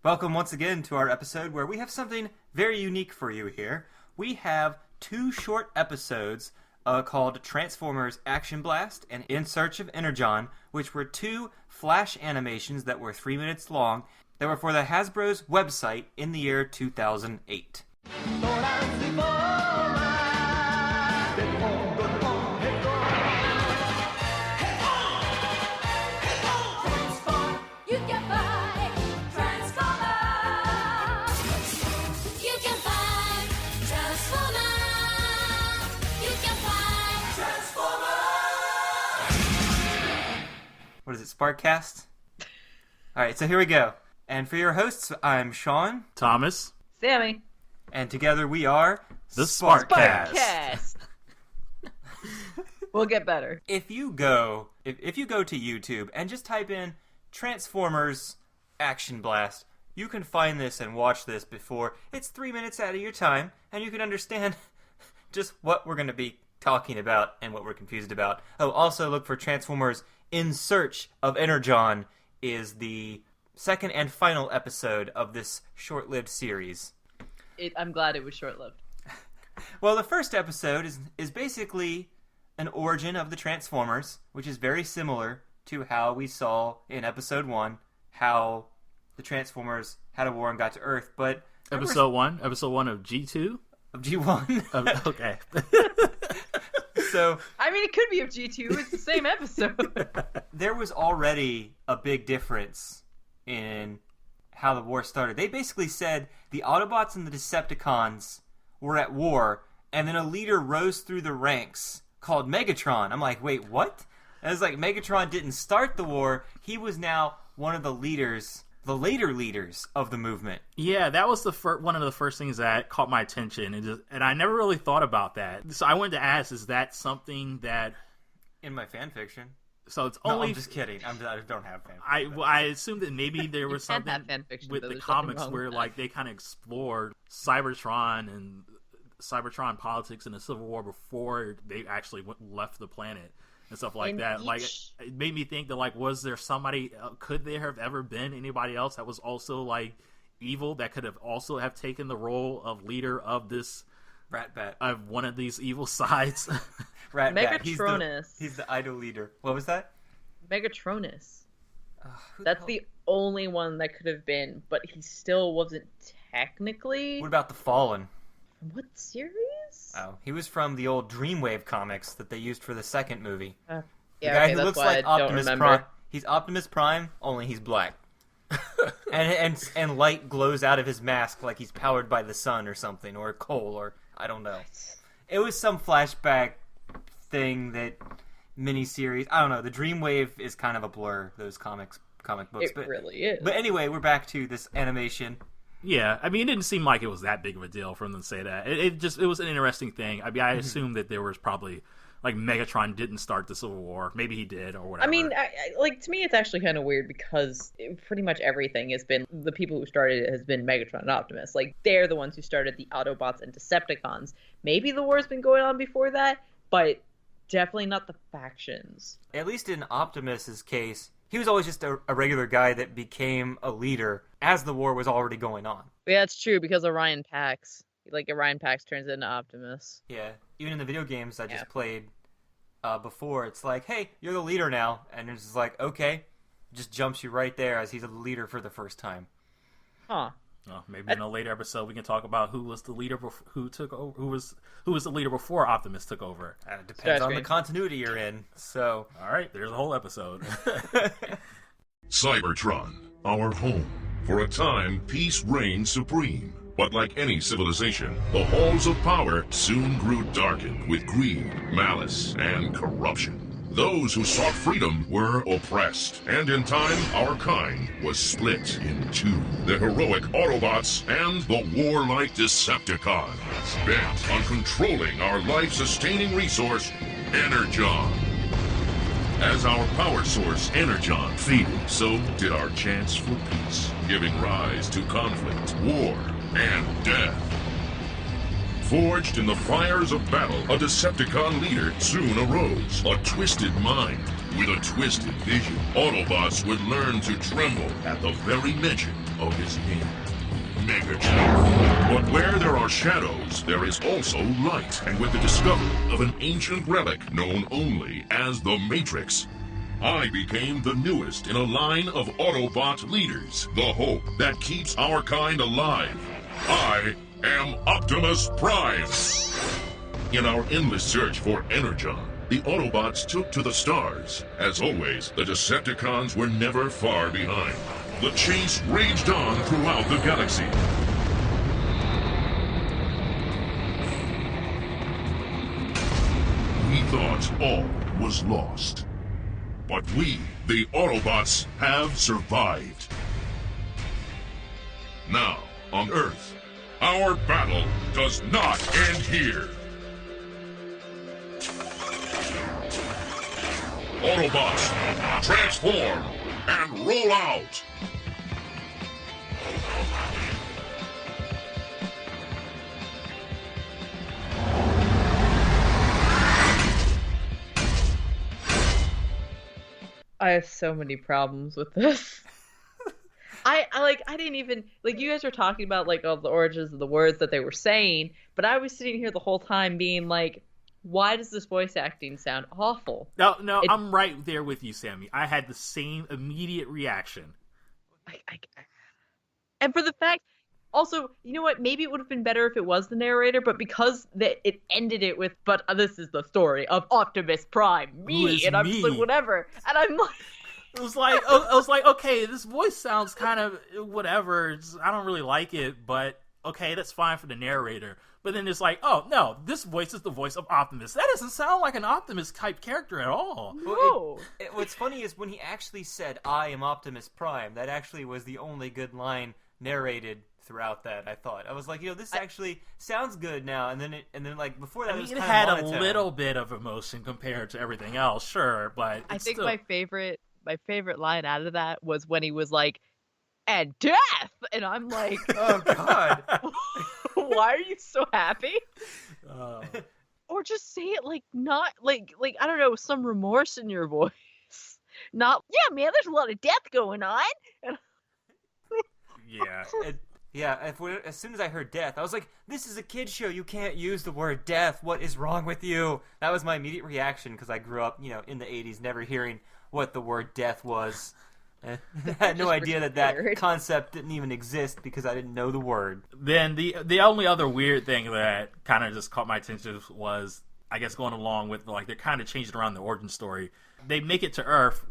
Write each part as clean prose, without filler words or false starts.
Welcome once again to our episode where we have something very unique for you here. We have two short episodes called Transformers Action Blast and In Search of Energon, which were two flash animations that were 3 minutes long that were for the Hasbro's website in the year 2008. What is it, Sparkcast? Alright, so here we go. And for your hosts, I'm Sean. Thomas. Sammy. And together we are... The Sparkcast. We'll get better. If you go to YouTube and just type in Transformers Action Blast, you can find this and watch this before it's 3 minutes out of your time, and you can understand just what we're going to be talking about and what we're confused about. Oh, also look for Transformers In Search of Energon is the second and final episode of this short-lived series. I'm glad it was short-lived. Well, the first episode is basically an origin of the Transformers, which is very similar to how we saw in episode 1 how the Transformers had a war and got to Earth. But Episode 1 of G2? Of G1. Okay. So, I mean, it could be of G2. It's the same episode. There was already a big difference in how the war started. They basically said the Autobots and the Decepticons were at war, and then a leader rose through the ranks called Megatron. I'm like, wait, what? And it's like Megatron didn't start the war. He was now one of the leaders, the later leaders of the movement. Yeah, that was one of the first things that caught my attention, and I never really thought about that. So I wanted to ask, is that something that... In my fan fiction. So it's No, only... I'm just kidding. I don't have fan fiction. I assumed that maybe there was You can't something have fan fiction, with though. the There's nothing comics wrong where with like they kind of explored Cybertron and Cybertron politics in the Civil War before they actually left the planet and stuff like that. Like, it made me think that, like, was there somebody, could there have ever been anybody else that was also, like, evil that could have also have taken the role of leader of this... Ratbat. Of one of these evil sides. Ratbat. Megatronus. He's the idol leader. What was that? Megatronus. Who That's hell- the only one that could have been, but he still wasn't technically... What about the Fallen? What series? Oh, he was from the old Dreamwave comics that they used for the second movie. Yeah, The guy okay, who that's looks why like I don't Optimus remember. Prime. He's Optimus Prime, only he's black. and light glows out of his mask like he's powered by the sun or something, or coal, or I don't know. It was some flashback thing that miniseries. I don't know. The Dreamwave is kind of a blur. Those comic books. It really is. But anyway, we're back to this animation. Yeah, I mean, it didn't seem like it was that big of a deal for them to say that. It was an interesting thing. I mean, I assumed that there was probably, like, Megatron didn't start the Civil War. Maybe he did, or whatever. I mean, to me, it's actually kind of weird because pretty much everything has been, the people who started it has been Megatron and Optimus. Like, they're the ones who started the Autobots and Decepticons. Maybe the war's been going on before that, but definitely not the factions. At least in Optimus's case, he was always just a regular guy that became a leader as the war was already going on. Yeah, it's true, because Orion Pax. Like, Orion Pax turns into Optimus. Yeah, even in the video games I just played before, it's like, hey, you're the leader now. And it's just like, okay. Just jumps you right there as he's the leader for the first time. Huh. Well, maybe in a later episode we can talk about who was the leader who took over, who was the leader before Optimus took over. It depends on the continuity you're in. So, all right, there's a whole episode. Cybertron, our home. For a time, peace reigned supreme. But like any civilization, the halls of power soon grew darkened with greed, malice, and corruption. Those who sought freedom were oppressed, and in time, our kind was split in two. The heroic Autobots and the warlike Decepticons, bent on controlling our life-sustaining resource, Energon. As our power source, Energon, faded, so did our chance for peace, giving rise to conflict, war, and death. Forged in the fires of battle, a Decepticon leader soon arose. A twisted mind with a twisted vision. Autobots would learn to tremble at the very mention of his name, Megatron. But where there are shadows, there is also light. And with the discovery of an ancient relic known only as the Matrix, I became the newest in a line of Autobot leaders, the hope that keeps our kind alive. I am Optimus Prime. In our endless search for Energon, the Autobots took to the stars. As always, the Decepticons were never far behind. The chase raged on throughout the galaxy. We thought all was lost. But we, the Autobots, have survived. Now, on Earth, our battle does not end here. Autobots, transform and roll out! I have so many problems with this. I didn't even, like, you guys were talking about, like, all the origins of the words that they were saying, but I was sitting here the whole time being like, why does this voice acting sound awful? No, I'm right there with you, Sammy. I had the same immediate reaction. And for the fact, also, you know what? Maybe it would have been better if it was the narrator, but because it ended it with, but this is the story of Optimus Prime, me, and I'm just like, whatever. And I'm like... I was like, okay, this voice sounds kind of whatever. I don't really like it, but okay, that's fine for the narrator. But then it's like, oh, no, this voice is the voice of Optimus. That doesn't sound like an Optimus-type character at all. No. What's funny is when he actually said, I am Optimus Prime, that actually was the only good line narrated throughout that, I thought. I was like, this actually sounds good now. And then like, before that, it had a little bit of emotion compared to everything else, sure, but I think my favorite line out of that was when he was like, and death! And I'm like, oh, God. Why are you so happy? Or just say it like not like I don't know, some remorse in your voice. Not, yeah, man, there's a lot of death going on. Yeah. As soon as I heard death, I was like, this is a kid's show. You can't use the word death. What is wrong with you? That was my immediate reaction because I grew up, in the 80s, never hearing what the word death was. I had no idea that concept didn't even exist because I didn't know the word. Then the only other weird thing that kind of just caught my attention was, I guess, going along with, like, they're kind of changing around the origin story. They make it to Earth,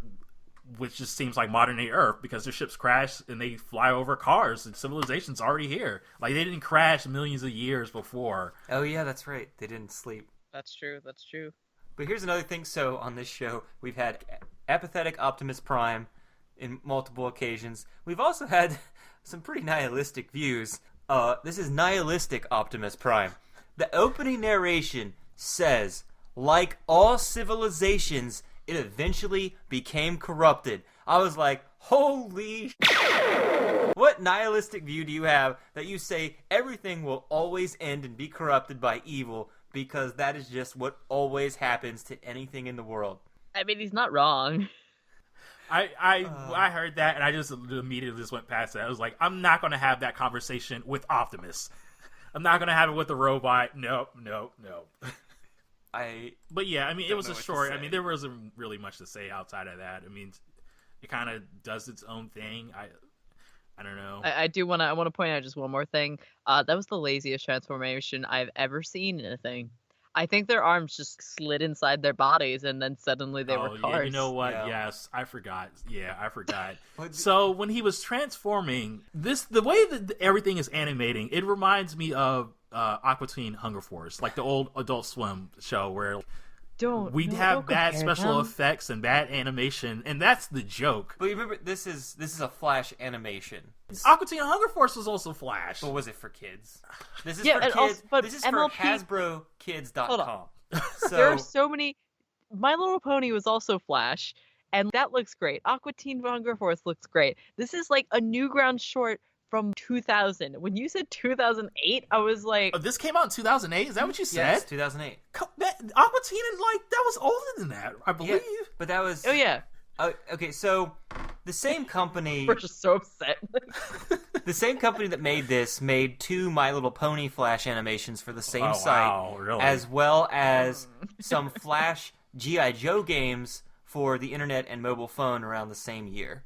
which just seems like modern-day Earth, because their ships crash and they fly over cars, and civilization's already here. Like, they didn't crash millions of years before. Oh, yeah, that's right. They didn't sleep. That's true. But here's another thing. So, on this show, we've had apathetic Optimus Prime in multiple occasions. We've also had some pretty nihilistic views. This is nihilistic Optimus Prime. The opening narration says, like all civilizations, it eventually became corrupted. I was like, holy what nihilistic view do you have that you say everything will always end and be corrupted by evil because that is just what always happens to anything in the world? I mean, he's not wrong. I heard that and I just immediately just went past that. I was like, I'm not going to have that conversation with Optimus. I'm not going to have it with the robot. No. But yeah, I mean, it was a short. I mean, there wasn't really much to say outside of that. I mean, it kind of does its own thing. I don't know. I want to point out just one more thing. That was the laziest transformation I've ever seen in a thing. I think their arms just slid inside their bodies, and then suddenly they were cars. Yeah, you know what? Yeah. Yes, I forgot. Yeah, I forgot. So when he was transforming, the way that everything is animating, it reminds me of Aqua Teen Hunger Force, like the old Adult Swim show where we'd have bad special effects and bad animation, and that's the joke. But remember, this is a Flash animation. Aqua Teen Hunger Force was also Flash. But was it for kids? This is for kids. Also, this is MLP... for HasbroKids.com. So... There are so many. My Little Pony was also Flash, and that looks great. Aqua Teen Hunger Force looks great. This is like a Newgrounds short from 2000. When you said 2008, I was like... Oh, this came out in 2008? Is that what you said? Yes, 2008. Aqua Teen, like, that was older than that, I believe. Yeah, but that was... Oh, yeah. Okay, so the same company. We're just so upset. The same company that made this made 2 My Little Pony Flash animations for the same site, wow, really? as well as some Flash G.I. Joe games for the internet and mobile phone around the same year.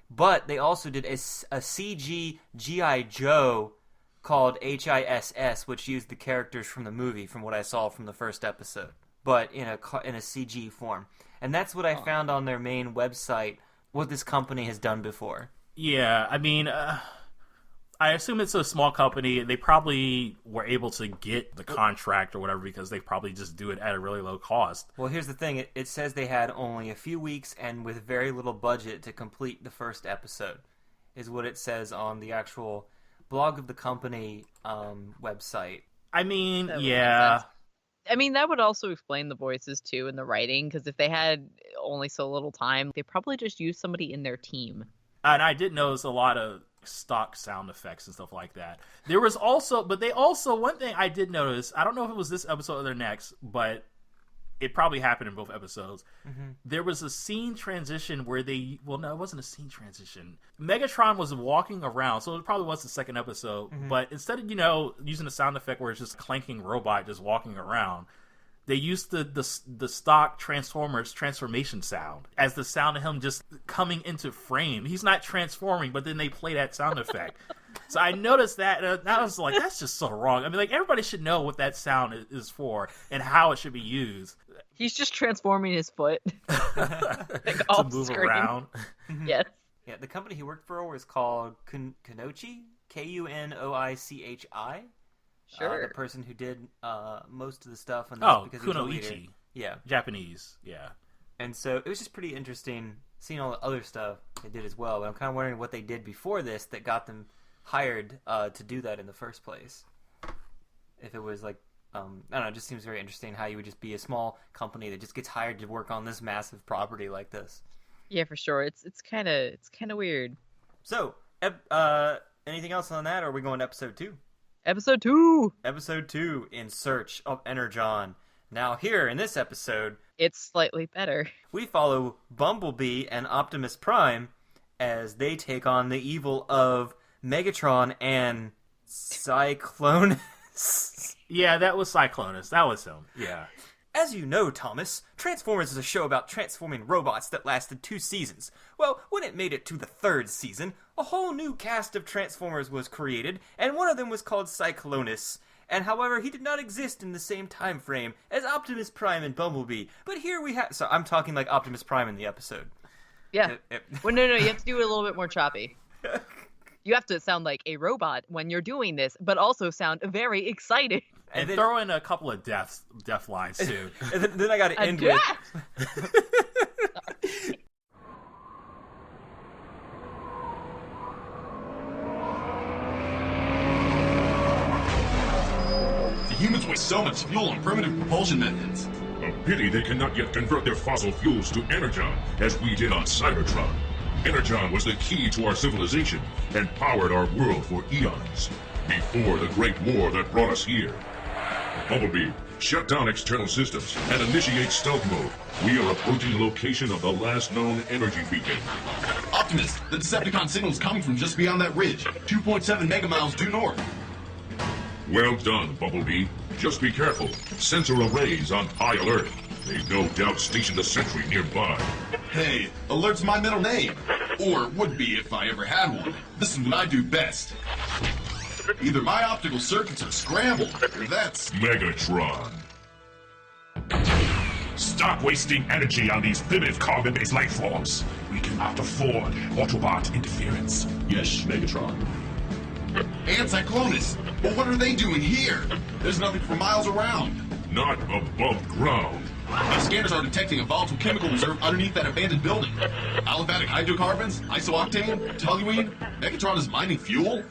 But they also did a CG G.I. Joe called HISS, which used the characters from the movie, from what I saw from the first episode, but in a CG form. And that's what I found on their main website, what this company has done before. Yeah, I mean, I assume it's a small company. They probably were able to get the contract or whatever because they probably just do it at a really low cost. Well, here's the thing. It says they had only a few weeks and with very little budget to complete the first episode, is what it says on the actual blog of the company website. I mean, That would yeah. make sense. I mean, that would also explain the voices, too, and the writing, because if they had only so little time, they probably just used somebody in their team. And I did notice a lot of stock sound effects and stuff like that. There was also, but they also, one thing I did notice, I don't know if it was this episode or the next, but it probably happened in both episodes. Mm-hmm. There was a scene transition where well, no, it wasn't a scene transition. Megatron was walking around, so it probably was the second episode, but instead of, using the sound effect where it's just a clanking robot just walking around, they used the stock Transformers transformation sound as the sound of him just coming into frame. He's not transforming, but then they play that sound effect. So I noticed that, and I was like, that's just so wrong. I mean, like, everybody should know what that sound is for and how it should be used. He's just transforming his foot. To move screen. around. Yes. Yeah, the company he worked for was called Kunoichi, Kunoichi. Sure. The person who did most of the stuff. On this because he was the leader. Kunoichi. Yeah. Japanese, yeah. And so it was just pretty interesting seeing all the other stuff they did as well. But I'm kind of wondering what they did before this that got them hired to do that in the first place. If it was like, I don't know, it just seems very interesting how you would just be a small company that just gets hired to work on this massive property like this. Yeah, for sure. It's kind of weird. So, anything else on that, or are we going to episode 2? Episode 2! Episode 2, In Search of Energon. Now here, in this episode, It's slightly better. we follow Bumblebee and Optimus Prime as they take on the evil of Megatron and Cyclonus. Yeah, that was Cyclonus. That was him. Yeah. As you know, Thomas, Transformers is a show about transforming robots that lasted 2 seasons. Well, when it made it to the 3rd season, a whole new cast of Transformers was created, and one of them was called Cyclonus. And however, he did not exist in the same time frame as Optimus Prime and Bumblebee. But here we have... So I'm talking like Optimus Prime in the episode. Yeah. Well, no, you have to do it a little bit more choppy. You have to sound like a robot when you're doing this, but also sound very excited. And then, throw in a couple of death lines, too. And then I got to end with... The humans waste so much fuel on primitive propulsion methods. A pity they cannot yet convert their fossil fuels to energon, as we did on Cybertron. Energon was the key to our civilization and powered our world for eons, before the Great War that brought us here. Bumblebee, shut down external systems and initiate stealth mode. We are approaching the location of the last known energy beacon. Optimus, the Decepticon signal is coming from just beyond that ridge, 2.7 megamiles due north. Well done, Bumblebee. Just be careful. Sensor arrays on high alert. They no doubt stationed a sentry nearby. Hey, alert's my middle name. Or would be if I ever had one. This is what I do best. Either my optical circuits are scrambled, or that's... Megatron. Stop wasting energy on these primitive carbon-based life forms. We cannot afford Autobot interference. Yes, Megatron. And Cyclonus. But what are they doing here? There's nothing for miles around. Not above ground. My scanners are detecting a volatile chemical reserve underneath that abandoned building. Aliphatic hydrocarbons, isooctane, toluene. Megatron is mining fuel?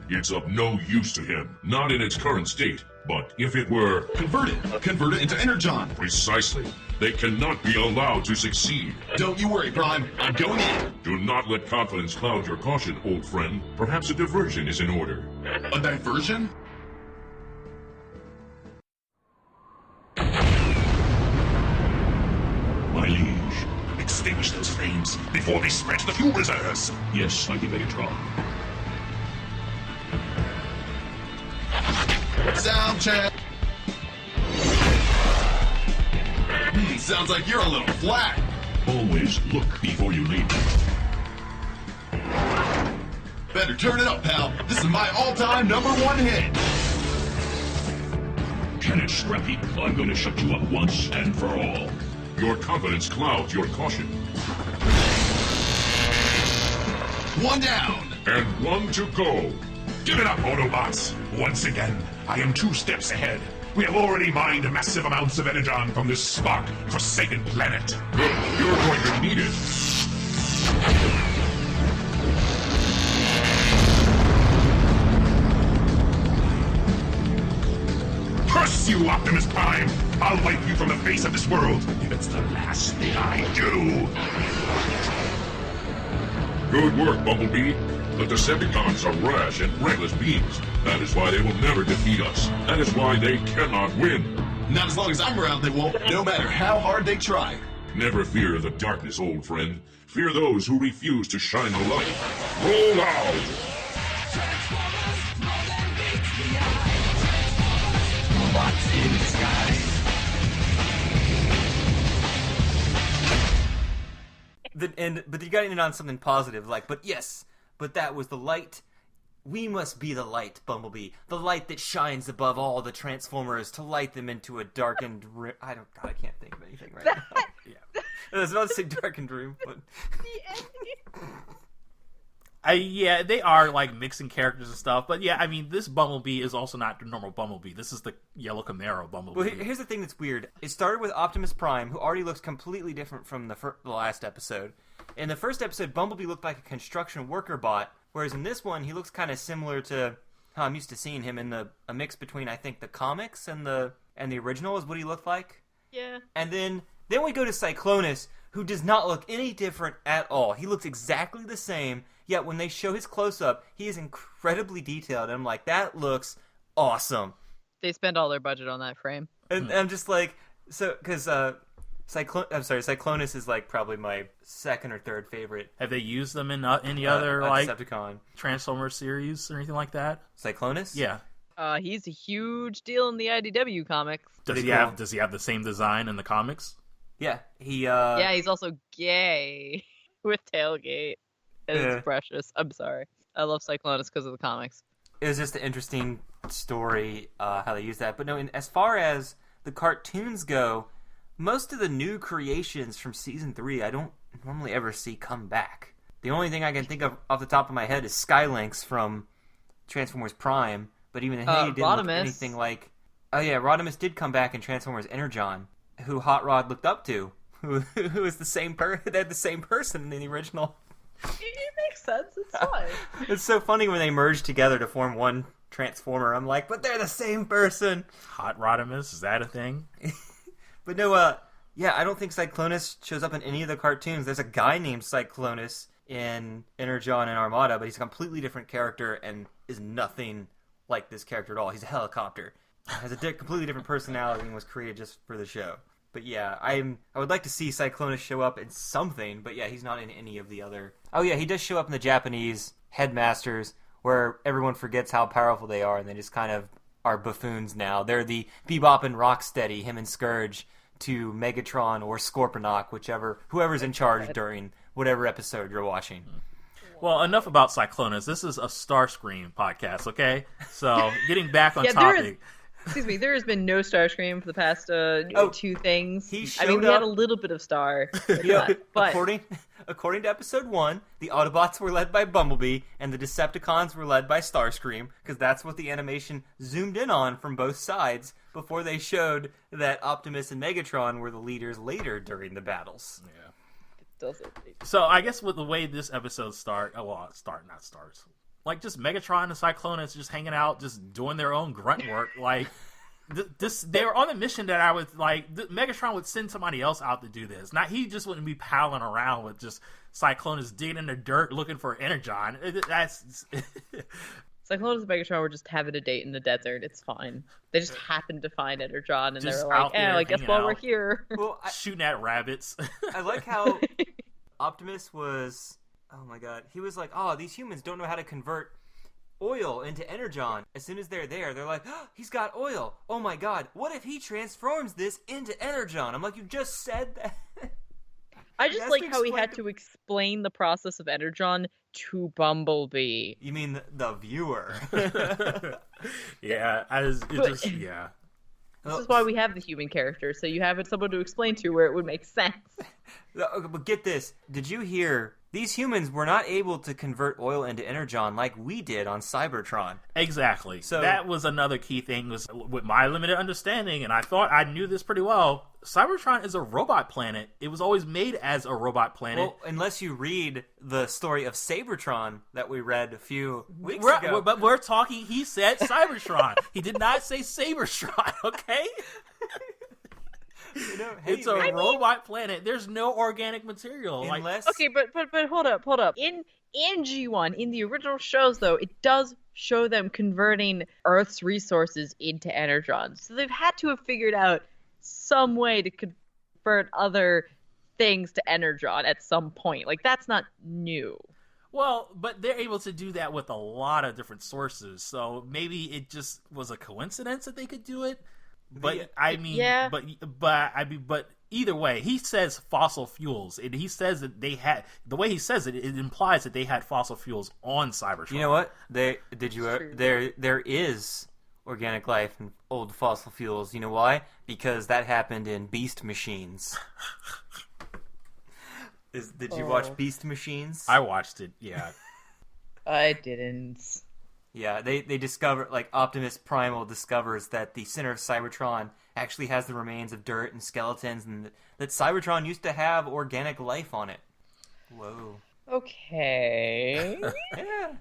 It's of no use to him. Not in its current state. But if it were... Convert it into energon. Precisely. They cannot be allowed to succeed. Don't you worry, Prime. I'm going in. Do not let confidence cloud your caution, old friend. Perhaps a diversion is in order. A diversion? My liege, extinguish those flames beams before they spread to the fuel reserves. Yes, mighty Megatron. Sound check. Sounds like you're a little flat. Always look before you leap. Better turn it up, pal. This is my all-time #1 hit. Can it, Scrappy? I'm going to shut you up once and for all. Your confidence clouds your caution. One down. And one to go. Give it up, Autobots. Once again, I am 2 steps ahead. We have already mined massive amounts of energon from this Spock-forsaken planet. Good. You're going to need it. Curse you, Optimus Prime! I'll wipe you from the face of this world if it's the last thing I do. Good work, Bumblebee. The Decepticons are rash and reckless beings. That is why they will never defeat us. That is why they cannot win. Not as long as I'm around, they won't, no matter how hard they try. Never fear the darkness, old friend. Fear those who refuse to shine the light. Roll out! But you got to end on something positive, like, but that was the light. We must be the light, Bumblebee. The light that shines above all the Transformers to light them into a darkened room. I can't think of anything right now. Yeah. I was about to say darkened room, but... Yeah, they are, like, mixing characters and stuff. But, yeah, I mean, this Bumblebee is also not the normal Bumblebee. This is the yellow Camaro Bumblebee. Well, here's the thing that's weird. It started with Optimus Prime, who already looks completely different from the last episode. In the first episode, Bumblebee looked like a construction worker bot, whereas in this one, he looks kind of similar to how I'm used to seeing him in a mix between, I think, the comics and the original is what he looked like. Yeah. And then we go to Cyclonus, who does not look any different at all. He looks exactly the same, yet when they show his close-up, he is incredibly detailed. And I'm like, that looks awesome. They spend all their budget on that frame. And I'm just like, so, because Cyclonus is like probably my second or third favorite. Have they used them in any other like Decepticon Transformers series or anything like that? Cyclonus? Yeah. He's a huge deal in the IDW comics. Does he have the same design in the comics? Yeah. Yeah, he's also gay with tailgate. And it's precious. I'm sorry. I love Cyclonus because of the comics. It was just an interesting story how they use that. But no, as far as the cartoons go, most of the new creations from Season 3 I don't normally ever see come back. The only thing I can think of off the top of my head is Skylinks from Transformers Prime, but even he didn't look anything like... Oh yeah, Rodimus did come back in Transformers Energon, who Hot Rod looked up to, who is the same they're the same person in the original. It makes sense. It's fine. It's so funny when they merge together to form one Transformer. I'm like, but they're the same person. Hot Rodimus, is that a thing? But no, yeah, I don't think Cyclonus shows up in any of the cartoons. There's a guy named Cyclonus in Energon and Armada, but he's a completely different character and is nothing like this character at all. He's a helicopter. Has a completely different personality and was created just for the show. But yeah, I would like to see Cyclonus show up in something, but yeah, he's not in any of the other... Oh yeah, he does show up in the Japanese Headmasters, where everyone forgets how powerful they are, and they just kind of are buffoons now. They're the Bebop and Rocksteady, him and Scourge, to Megatron or Scorponok, whoever's in charge during whatever episode you're watching. Well, enough about Cyclonus. This is a Starscream podcast, okay? So, getting back on topic... Excuse me, there has been no Starscream for the past two things. We had a little bit of Star. But according to episode 1, the Autobots were led by Bumblebee, and the Decepticons were led by Starscream, because that's what the animation zoomed in on from both sides before they showed that Optimus and Megatron were the leaders later during the battles. Yeah. So I guess with the way this episode starts, like just Megatron and Cyclonus just hanging out, just doing their own grunt work. Like they were on a mission that I would like. Megatron would send somebody else out to do this. Not he just wouldn't be palling around with just Cyclonus digging in the dirt looking for Energon. That's Cyclonus and Megatron were just having a date in the desert. It's fine. They just happened to find Energon, and just they were like, I guess while we're here. Well, shooting at rabbits. I like how Optimus was, oh my god, he was like, oh, these humans don't know how to convert oil into energon. As soon as they're there, they're like, oh, he's got oil. Oh my god, what if he transforms this into energon? I'm like, you just said that. I just like how he had to explain the process of energon to Bumblebee. You mean the viewer? Yeah, yeah. This is why we have the human characters, so you have someone to explain to where it would make sense. But get this. Did you hear? These humans were not able to convert oil into energon like we did on Cybertron. Exactly. So that was another key thing, was with my limited understanding, and I thought I knew this pretty well. Cybertron is a robot planet. It was always made as a robot planet. Well, unless you read the story of Cybertron that we read a few weeks ago. But we're talking, he said Cybertron. He did not say Sabertron, okay? You know, it's a robot planet. There's no organic material. Unless... Okay, but hold up. In G1, in the original shows, though, it does show them converting Earth's resources into energon. So they've had to have figured out some way to convert other things to energon at some point. Like, that's not new. Well, but they're able to do that with a lot of different sources. So maybe it just was a coincidence that they could do it. But I mean, yeah. but either way, he says fossil fuels, and he says that they had, the way he says it, it implies that they had fossil fuels on Cybertron. You know what? There is organic life in old fossil fuels. You know why? Because that happened in Beast Machines. Did you watch Beast Machines? I watched it. Yeah. I didn't. Yeah, they discover, like, Optimus Primal discovers that the center of Cybertron actually has the remains of dirt and skeletons, and that Cybertron used to have organic life on it. Whoa. Okay. Yeah.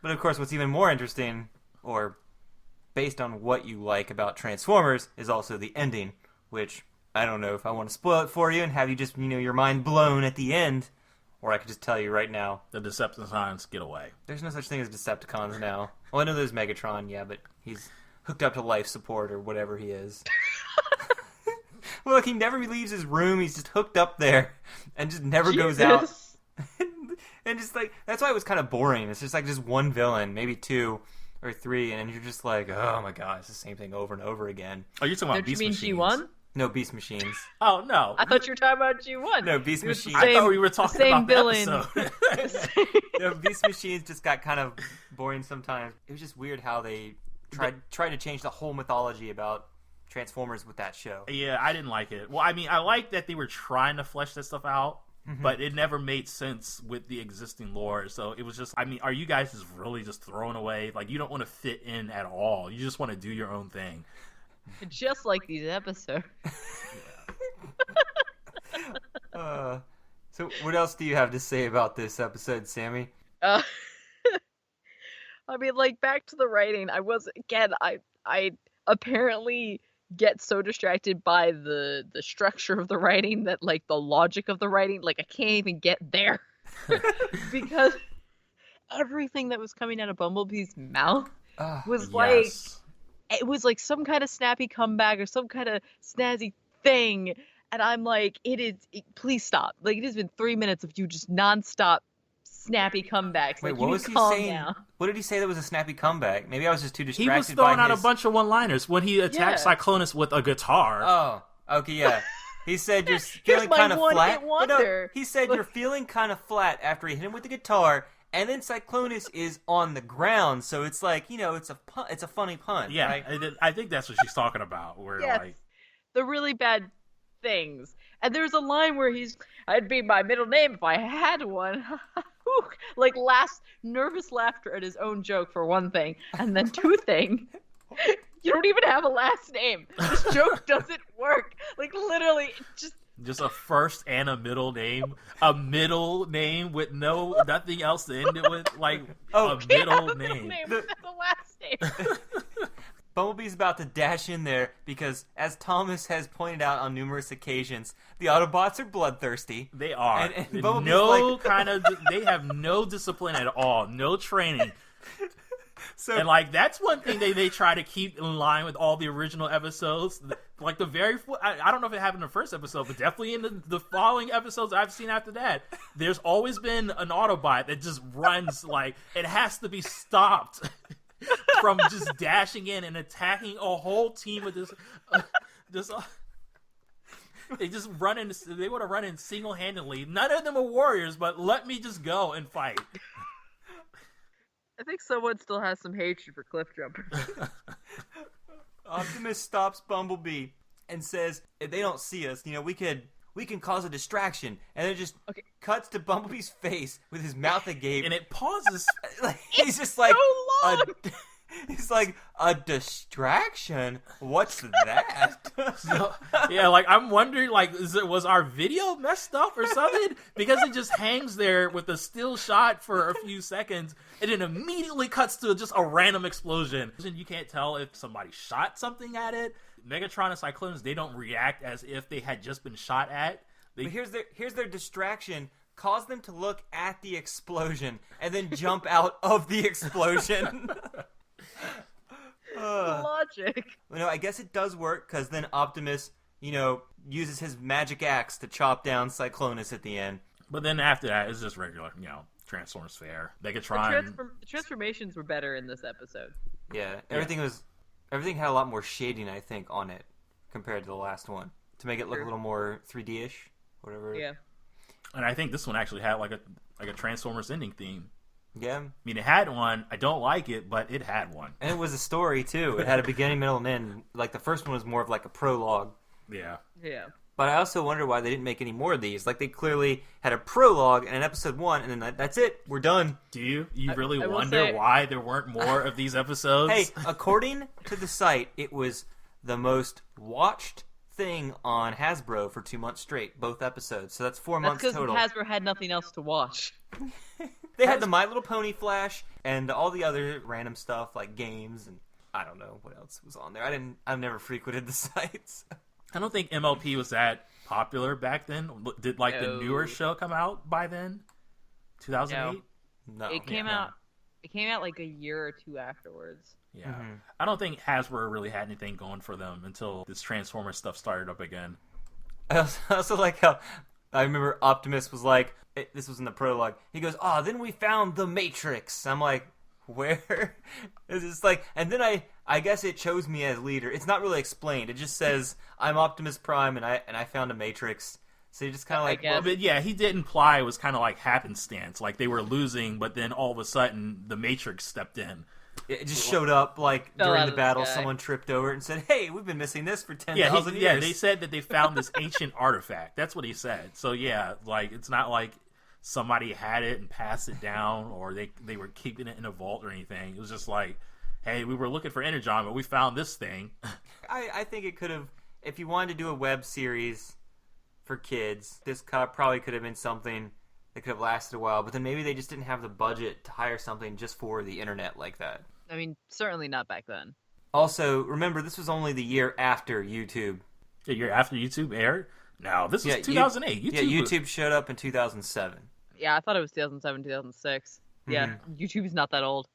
But of course, what's even more interesting, or based on what you like about Transformers, is also the ending, which I don't know if I want to spoil it for you and have you just, your mind blown at the end. Or I could just tell you right now. The Decepticons get away. There's no such thing as Decepticons now. Well, I know there's Megatron, yeah, but he's hooked up to life support or whatever he is. Well, look, he never leaves his room. He's just hooked up there and just never goes out. And just like, that's why it was kind of boring. It's just like just one villain, maybe two or three, and you're just like, oh my god, it's the same thing over and over again. Oh, you're talking about Beast Machines. You mean G1? No, Beast Machines. Oh, no. I thought you were talking about G1. No, Beast Machines. I thought we were talking about the episode. No, Beast Machines just got kind of boring sometimes. It was just weird how they tried to change the whole mythology about Transformers with that show. Yeah, I didn't like it. Well, I mean, I like that they were trying to flesh that stuff out, but it never made sense with the existing lore. So it was just, I mean, are you guys just really just throwing away? Like, you don't want to fit in at all. You just want to do your own thing. Just like these episodes. So what else do you have to say about this episode, Sammy? I mean, like, back to the writing. I apparently get so distracted by the structure of the writing that, like, the logic of the writing, like, I can't even get there. Because everything that was coming out of Bumblebee's mouth was like... It was like some kind of snappy comeback or some kind of snazzy thing. And I'm like, please stop. Like, it has been 3 minutes of you just nonstop snappy comebacks. Wait, like, what was he saying? Now. What did he say that was a snappy comeback? Maybe I was just too distracted. He was throwing out a bunch of one-liners when he attacked Cyclonus with a guitar. Oh, okay, yeah. He said you're feeling kind of flat. But no, he said you're feeling kind of flat after he hit him with the guitar. And then Cyclonus is on the ground, so it's like, it's a funny pun. Yeah, right? I think that's what she's talking about. Where like the really bad things. And there's a line where I'd be my middle name if I had one. Like, last nervous laughter at his own joke for one thing, and then two thing, you don't even have a last name. This joke doesn't work. Like, literally, just a first and a middle name with nothing else to end it with, like a middle name. The last name. Bumblebee's about to dash in there because, as Thomas has pointed out on numerous occasions, the Autobots are bloodthirsty. They are. And they have no discipline at all, no training. So And like that's one thing they try to keep in line with all the original episodes. Like the very, I don't know if it happened in the first episode, but definitely in the following episodes I've seen after that, there's always been an Autobot that just runs like it has to be stopped from just dashing in and attacking a whole team of this. They just run in. They want to run in single-handedly. None of them are warriors, but let me just go and fight. I think someone still has some hatred for cliff jumpers. Optimus stops Bumblebee and says, if they don't see us, we can cause a distraction. And it just cuts to Bumblebee's face with his mouth agape. And it pauses. He's just like, so long! he's like, a distraction? What's that? So, yeah, like I'm wondering, like, was our video messed up or something? Because it just hangs there with a still shot for a few seconds, and then immediately cuts to just a random explosion. And you can't tell if somebody shot something at it. Megatron and Cyclonus, they don't react as if they had just been shot at. But here's their distraction. Cause them to look at the explosion and then jump out of the explosion. Logic. I guess it does work because then Optimus, uses his magic axe to chop down Cyclonus at the end. But then after that, it's just regular, Transformers fare. Megatron. The transformations were better in this episode. Yeah, everything had a lot more shading, I think, on it compared to the last one to make it look a little more 3D-ish, whatever. Yeah. And I think this one actually had like a Transformers ending theme. Yeah. I mean, it had one. I don't like it, but it had one. And it was a story, too. It had a beginning, middle, and end. Like, the first one was more of like a prologue. Yeah. Yeah. But I also wonder why they didn't make any more of these. Like, they clearly had a prologue and an episode 1, and then that's it. We're done. Do you? You really I will wonder say- why there weren't more of these episodes? Hey, according to the site, it was the most thing on Hasbro for 2 months straight, both episodes. So that's 4 That's months because total. Hasbro had nothing else to watch. They had the My Little Pony Flash and all the other random stuff like games and I don't know what else was on there. I've never frequented the sites. I don't think MLP was that popular back then. Did like the newer show come out by then? 2008? No. It came out. It came out like a year or two afterwards. Yeah. Mm-hmm. I don't think Hasbro really had anything going for them until this Transformers stuff started up again. I also like how I remember Optimus was like, this was in the prologue. He goes, then we found the Matrix. I'm like, where? It's just like, and then I guess it chose me as leader. It's not really explained. It just says I'm Optimus Prime and I found a Matrix. So you're just kind of like, guess. But yeah, he did imply it was kind of like happenstance. Like they were losing, but then all of a sudden the Matrix stepped in. it just showed up like Fell during out the of the battle. sky. Someone tripped over it and said, "Hey, we've been missing this for 10,000 years." Yeah, they said that they found this ancient artifact. That's what he said. So yeah, like it's not like somebody had it and passed it down, or they were keeping it in a vault or anything. It was just like, hey, we were looking for Energon, but we found this thing. I think it could have, if you wanted to do a web series for kids, this probably could have been something that could have lasted a while, but then maybe they just didn't have the budget to hire something just for the internet like that. I mean, certainly not back then. Also, remember, this was only the year after YouTube. The year after YouTube aired? No, this was Yeah, 2008. YouTube showed up in 2007. Yeah, I thought it was 2007, 2006. Yeah, Mm-hmm. YouTube's not that old.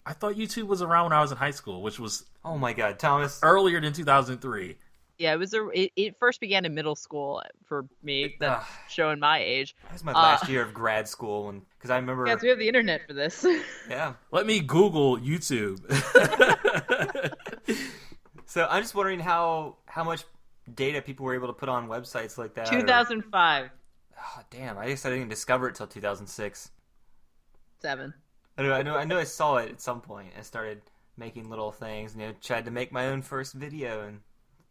I thought YouTube was around when I was in high school, which was Oh my god, Thomas. earlier than 2003. Yeah, it first began in middle school for me. That's Ugh. showing my age. That was my last year of grad school, and because I remember, Guys, we have the internet for this. yeah. Let me Google YouTube. So I'm just wondering how much data people were able to put on websites like that. 2005. Oh, damn, I guess I didn't discover it till 2006. 7. I know I saw it at some point and started making little things, and tried to make my own first video and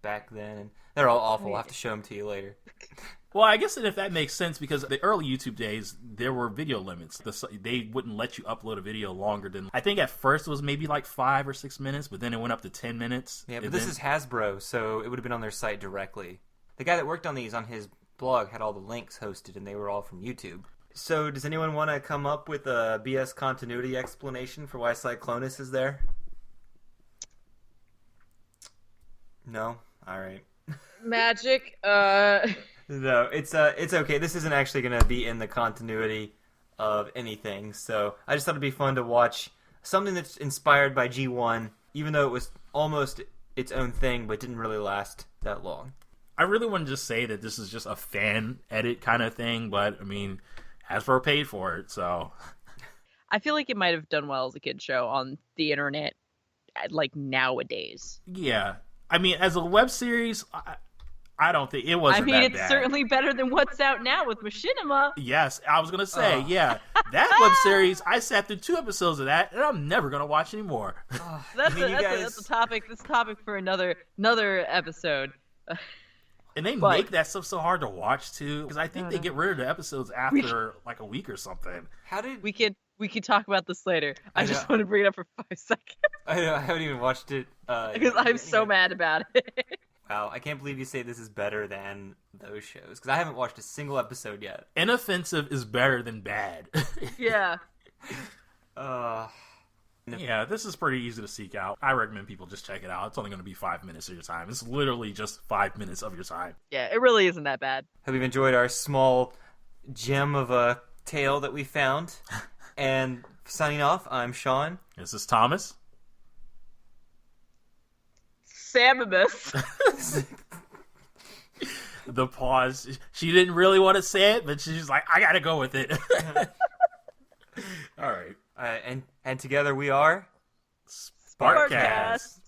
back then, and they're all awful. I'll have to show them to you later. Well, I guess if that makes sense, because the early YouTube days, there were video limits. They wouldn't let you upload a video longer than, I think at first it was maybe like 5 or 6 minutes, but then it went up to 10 minutes. Yeah, but this is Hasbro, so it would have been on their site directly. The guy that worked on these on his blog had all the links hosted, and they were all from YouTube. So does anyone want to come up with a BS continuity explanation for why Cyclonus is there? No? Alright. Magic. No, it's okay. This isn't actually going to be in the continuity of anything, so I just thought it'd be fun to watch something that's inspired by G1, even though it was almost its own thing, but didn't really last that long. I really want to just say that this is just a fan edit kind of thing, but I mean, Hasbro paid for it, so. I feel like it might have done well as a kid show on the internet, like nowadays. Yeah, I mean, as a web series, I don't think it wasn't that bad. I mean, it's certainly better than what's out now with Machinima. Yes, I was gonna say, yeah, that web series. I sat through 2 episodes of that, and I'm never gonna watch anymore. That's a topic. This topic for another episode. And they make that stuff so hard to watch too, because I think they get rid of the episodes after like a week or something. How did we could talk about this later? I just want to bring it up for 5 seconds. I know, I haven't even watched it because I'm so mad about it. Wow, I can't believe you say this is better than those shows, because I haven't watched a single episode yet. Inoffensive is better than bad. Yeah. Yeah, this is pretty easy to seek out. I recommend people just check it out. It's only going to be 5 minutes of your time. It's literally just 5 minutes of your time. Yeah, it really isn't that bad. Hope you've enjoyed our small gem of a tale that we found. And signing off, I'm Sean. This is Thomas. Samus. The pause. She didn't really want to say it, but she's like, I gotta go with it. All right. And together we are Sparkcast.